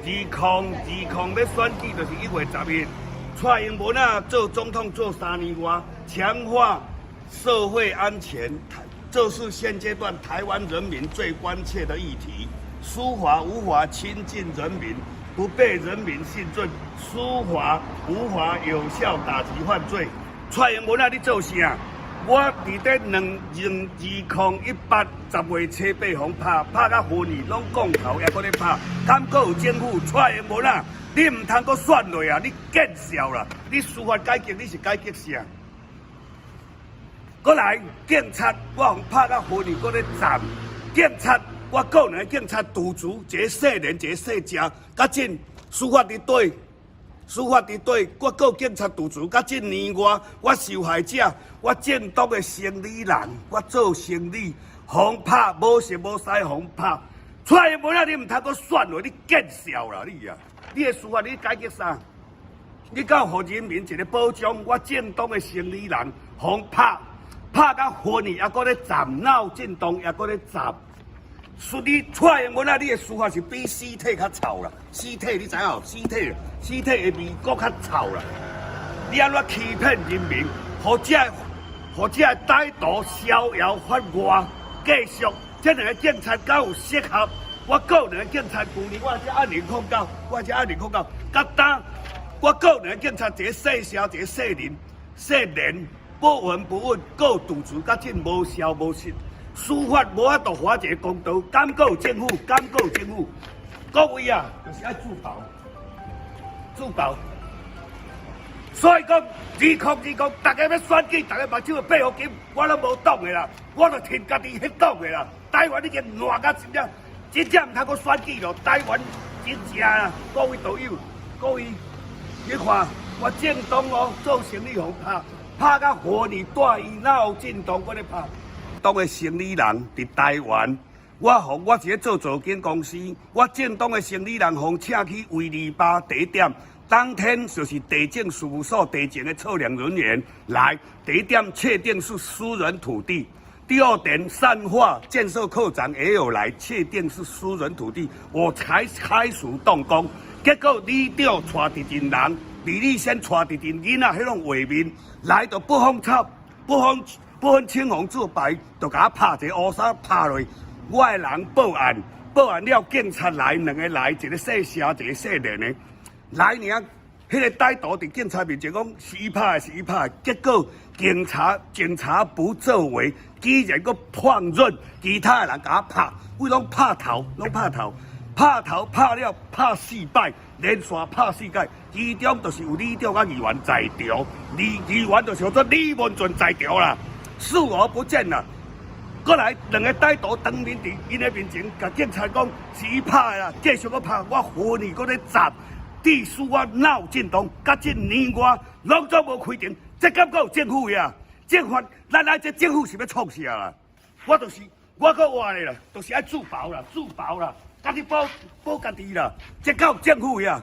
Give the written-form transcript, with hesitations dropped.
2020要选举就是1月10日，蔡英文啊做总统做3年外，强化社会安全，这是现阶段台湾人民最关切的议题。司法无法亲近人民，不被人民信任，司法无法有效打击犯罪。蔡英文啊，你做啥？我伫咧2018 10月初8号拍到昏去，拢讲头还搁咧拍，敢搁有政府？蔡英文啊，你唔通搁选落啊！你见笑啦！你司法改革你是改革啥？搁来警察，我互拍到昏去，搁咧站警察。我个人警察杜足，一个少年，一个小姐，甲进司法伫对，我个警察杜足，甲进年外，我受害者，我正当的生理人，我做生理，互拍无实无使互拍。蔡英文啊，你唔通搁选落，你见笑啦你啊！你的司法你改革啥？你敢互人民一个保障？我正当的生理人，互拍到昏去，还搁咧站闹震动，还搁咧站。说你蔡英文啊，你的司法是比死体较臭啦！死体你知影？死体的味搁较臭啦！你安怎欺骗人民？互这歹徒逍遥法外，继续这两个警察敢有适合？我个人的警察去年我只按009，甲当我个人的警察一个细小，一个细人，不稳不稳，各赌注甲这无消无息。司法无法度划一个公道，敢搁有政府？各位啊，就是爱自保。所以讲2020，大家要选举，大家目睭要配合金，我都无挡的啦，我都挺家己去挡的啦。台湾已经烂到真正唔通搁选举咯。台湾真正啊，各位导友，各位，你看我正当哦，做生意互拍到昏去，带伊闹震动，搁咧拍。当个生理人伫台湾，我是咧做造景公司，我正当的生理人，互请去威利巴地点，当天就是地政事务所地政的测量人员来地点，确定是私人土地。第二点，善化建设科长也有来，确定是私人土地，我才开始动工。结果里长带一群人，李立先带一群囡仔，迄种画面来到不分插，不分青红皂白，就甲我拍一个乌纱拍落去。我的人报案了，警察来，2个来，一个细声，一个细年的来尔。迄个歹徒伫警察面前讲是伊拍的，结果警察不作为，居然搁放任其他的人甲我拍，为拢拍头，拍了拍4摆，连续拍4摆，其中就是有里长甲议员在场，议员就像做李文俊在场啦。视而不见啦！过来2个歹徒当面伫因的面前，甲警察讲是伊拍啦，继续搁拍，我昏去搁咧站，致使我闹震动，甲这年外拢总无开庭，这敢搁有政府呀？咱这政府是要创啥啦？我搁话咧啦，就是爱自保啦，家己保家己啦，这敢有政府呀？